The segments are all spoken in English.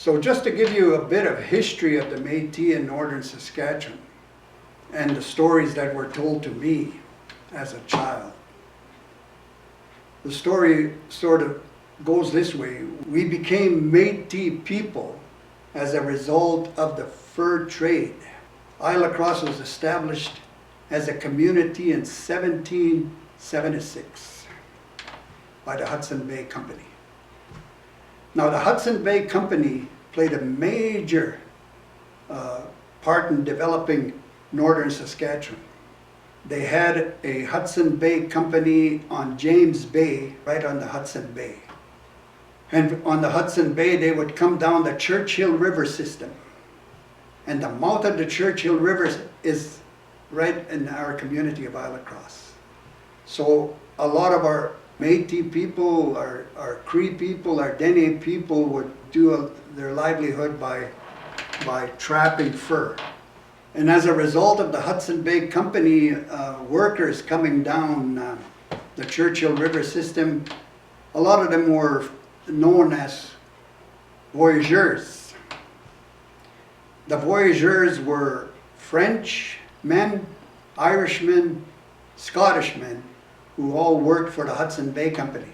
So just to give you a bit of history of the Métis in northern Saskatchewan and the stories that were told to me as a child. The story sort of goes this way. We became Métis people as a result of the fur trade. Isle La Crosse was established as a community in 1776 by the Hudson Bay Company. Now the Hudson Bay Company played a major part in developing northern Saskatchewan. They had a Hudson Bay Company on James Bay, right on the Hudson Bay. And on the Hudson Bay, they would come down the Churchill River system. And the mouth of the Churchill River is right in our community of Isle La Crosse. So a lot of our Métis people, our Cree people, our Dene people would do their livelihood by trapping fur. And as a result of the Hudson Bay Company workers coming down the Churchill River system, a lot of them were known as voyageurs. The voyageurs were French men, Irishmen, Scottishmen, who all worked for the Hudson Bay Company.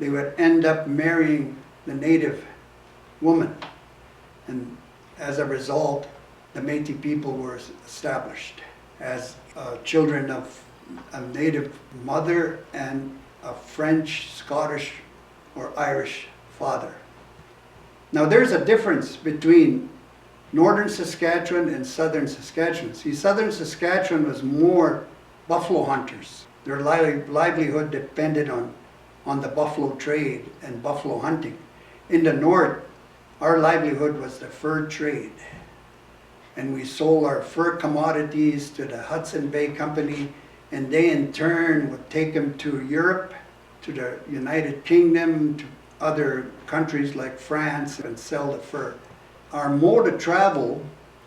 They would end up marrying the native woman, and as a result, the Métis people were established as children of a native mother and a French, Scottish, or Irish father. Now there's a difference between northern Saskatchewan and southern Saskatchewan. See, southern Saskatchewan was more buffalo hunters. Their livelihood depended on the buffalo trade and buffalo hunting. In the north, our livelihood was the fur trade. And we sold our fur commodities to the Hudson Bay Company, and they in turn would take them to Europe, to the United Kingdom, to other countries like France, and sell the fur. Our mode of travel,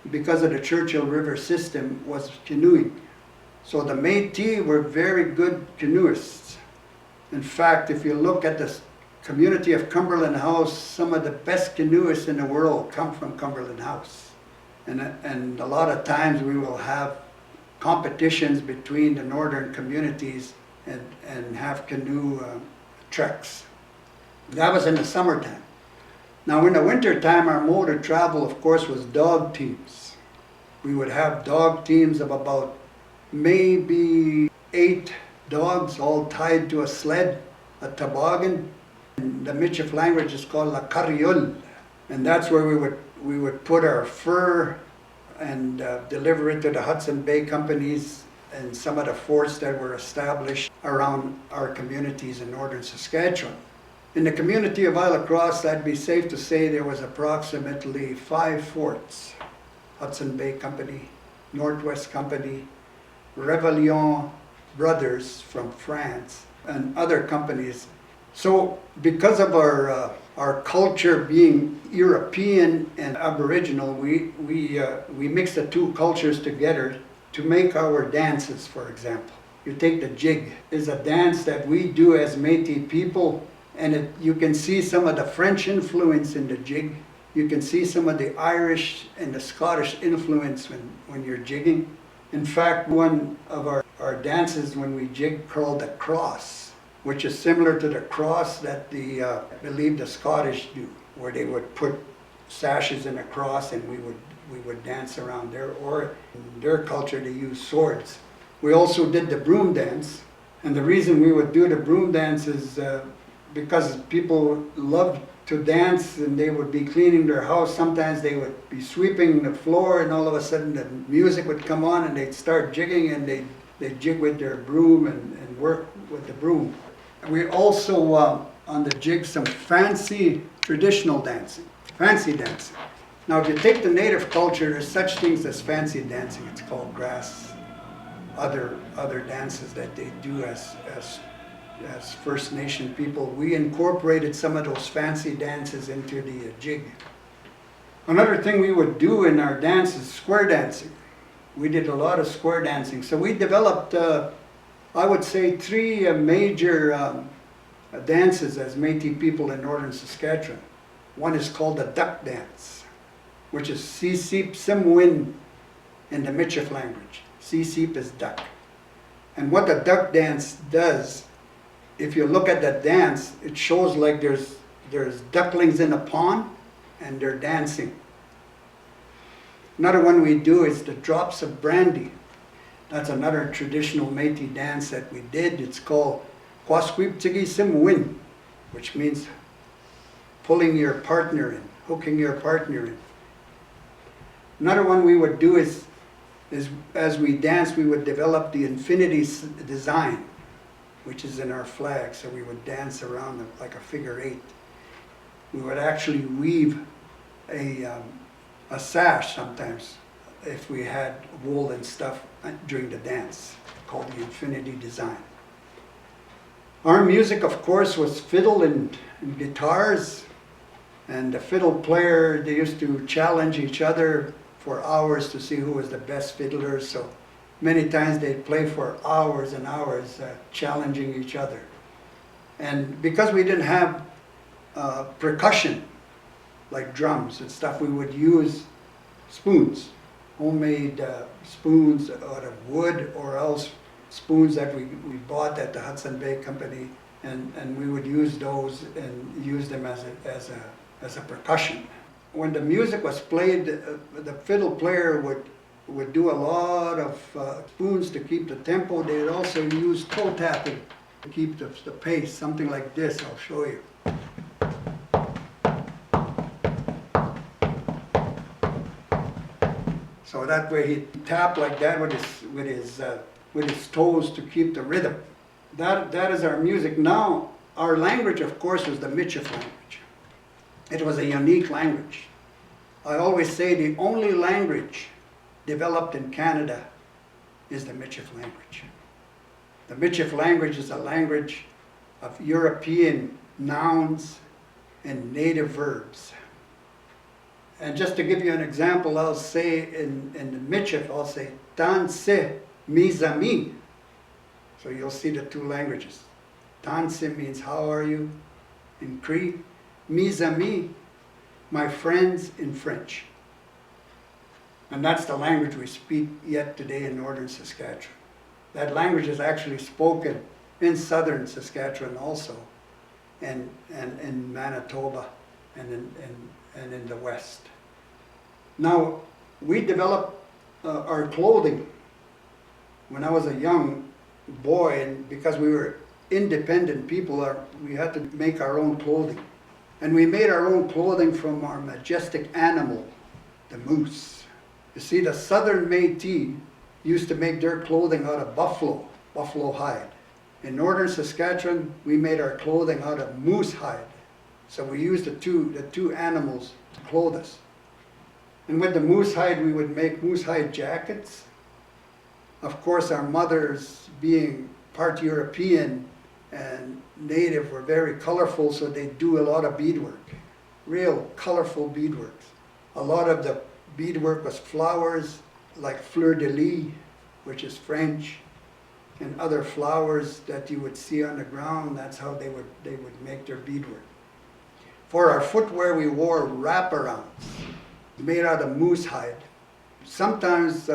because of the Churchill River system, was canoeing. So the Métis were very good canoeists. In fact, if you look at the community of Cumberland House, some of the best canoeists in the world come from Cumberland House. And a lot of times we will have competitions between the northern communities and have canoe treks. That was in the summertime. Now in the wintertime, our mode of travel, of course, was dog teams. We would have dog teams of about maybe 8 dogs all tied to a sled, a toboggan. In the Michif language is called la carriole. And that's where we would put our fur and deliver it to the Hudson Bay Companies and some of the forts that were established around our communities in northern Saskatchewan. In the community of Isle La Crosse, I'd be safe to say there was approximately 5 forts. Hudson Bay Company, Northwest Company, Rebellion Brothers from France, and other companies. So because of our culture being European and Aboriginal, we mix the two cultures together to make our dances, for example. You take the jig. It's a dance that we do as Métis people, and you can see some of the French influence in the jig. You can see some of the Irish and the Scottish influence when you're jigging. In fact, one of our dances when we jig called the cross, which is similar to the cross that I believe the Scottish do, where they would put sashes in a cross and we would dance around there, or in their culture they use swords. We also did the broom dance, and the reason we would do the broom dance is because people loved to dance and they would be cleaning their house. Sometimes they would be sweeping the floor and all of a sudden the music would come on and they'd start jigging, and they'd jig with their broom and work with the broom. And we also, on the jig, some fancy traditional dancing, fancy dancing. Now if you take the native culture, there's such things as fancy dancing. It's called grass. Other dances that they do as First Nation people. We incorporated some of those fancy dances into the jig. Another thing we would do in our dance is square dancing. We did a lot of square dancing. So we developed, I would say, 3 major dances as Métis people in northern Saskatchewan. One is called the duck dance, which is Sisip Simwin in the Michif language. Sisip is duck. And what the duck dance does, if you look at the dance, it shows like there's ducklings in a pond and they're dancing. Another one we do is the drops of brandy. That's another traditional Métis dance that we did. It's called Kwaskwip Simwin, which means pulling your partner in, hooking your partner in. Another one we would do is as we dance, we would develop the infinity design, which is in our flag. So we would dance around it like a figure eight. We would actually weave a sash sometimes if we had wool and stuff during the dance, called the infinity design. Our music, of course, was fiddle and guitars. And the fiddle player, they used to challenge each other for hours to see who was the best fiddler. So many times they'd play for hours and hours, challenging each other. And because we didn't have percussion, like drums and stuff, we would use spoons, homemade spoons out of wood, or else spoons that we bought at the Hudson Bay Company, and we would use those and use them as a percussion. When the music was played, the fiddle player would do a lot of spoons to keep the tempo. They would also use toe tapping to keep the pace, something like this. I'll show you. So that way he'd tap like that with his toes to keep the rhythm. That is our music. Now, our language, of course, was the Michif language. It was a unique language. I always say the only language developed in Canada is the Michif language. The Michif language is a language of European nouns and native verbs. And just to give you an example, I'll say in the Michif, I'll say, Tanse mes amis. So you'll see the two languages. Tanse means how are you in Cree. Mes amis, my friends, in French. And that's the language we speak yet today in northern Saskatchewan. That language is actually spoken in southern Saskatchewan also, and in Manitoba, and in the west. Now, we developed our clothing when I was a young boy, and because we were independent people, we had to make our own clothing. And we made our own clothing from our majestic animal, the moose. You see, the southern Métis used to make their clothing out of buffalo hide. In northern Saskatchewan, we made our clothing out of moose hide. So we used the two animals to clothe us. And with the moose hide, we would make moose hide jackets. Of course, our mothers, being part European and native, were very colorful, so they do a lot of beadwork, real colorful beadworks. A lot of the beadwork was flowers like fleur-de-lis, which is French, and other flowers that you would see on the ground. That's how they would make their beadwork. For our footwear, we wore wraparounds made out of moose hide. Sometimes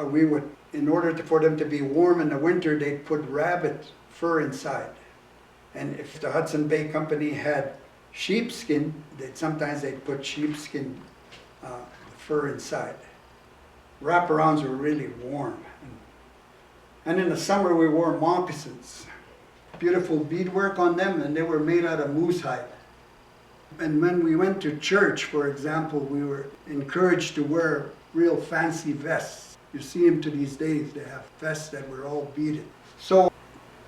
we would, in order for them to be warm in the winter, they'd put rabbit fur inside. And if the Hudson Bay Company had sheepskin, sometimes they'd put sheepskin fur inside. Wraparounds were really warm. And in the summer we wore moccasins. Beautiful beadwork on them, and they were made out of moose hide. And when we went to church, for example, we were encouraged to wear real fancy vests. You see them to these days, they have vests that were all beaded. So,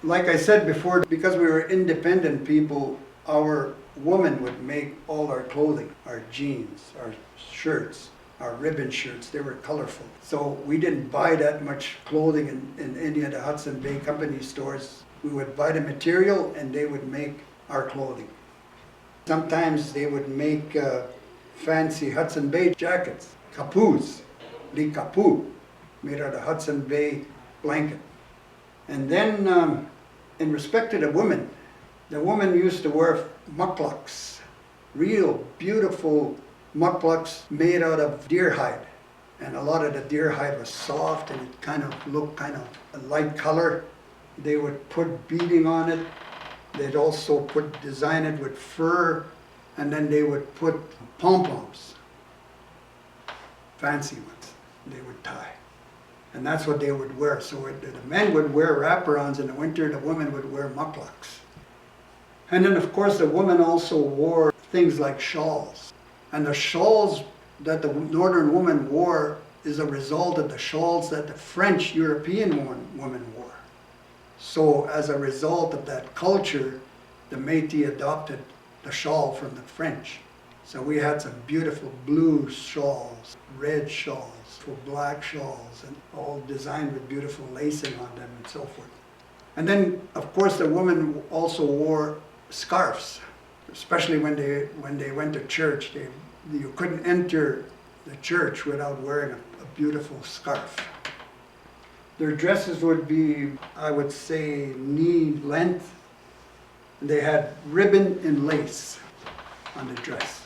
like I said before, because we were independent people, our woman would make all our clothing, our jeans, our shirts, our ribbon shirts. They were colorful. So we didn't buy that much clothing in any of the Hudson Bay Company stores. We would buy the material and they would make our clothing. Sometimes they would make fancy Hudson Bay jackets, capus, les capus, made out of Hudson Bay blanket. And then in respect to the woman used to wear mucklucks. real beautiful mukluks made out of deer hide. And a lot of the deer hide was soft and it kind of looked kind of a light color. They would put beading on it. They'd also design it with fur, and then they would put pom-poms, fancy ones, they would tie. And that's what they would wear. So the men would wear wraparounds in the winter, the women would wear mukluks. And then of course the women also wore things like shawls. And the shawls that the northern woman wore is a result of the shawls that the French European women wore. So as a result of that culture, the Métis adopted the shawl from the French. So we had some beautiful blue shawls, red shawls, black shawls, and all designed with beautiful lacing on them and so forth. And then, of course, the women also wore scarves, especially when they went to church. You couldn't enter the church without wearing a beautiful scarf. Their dresses would be, I would say, knee length. They had ribbon and lace on the dress.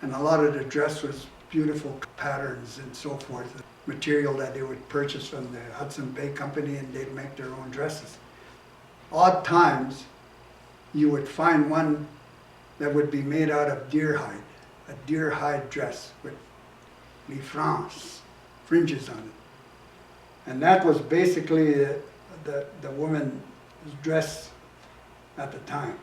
And a lot of the dress was beautiful patterns and so forth, material that they would purchase from the Hudson Bay Company, and they'd make their own dresses. Odd times, you would find one that would be made out of deer hide, a deer hide dress with les franges, fringes on it. And that was basically the woman's dress at the time.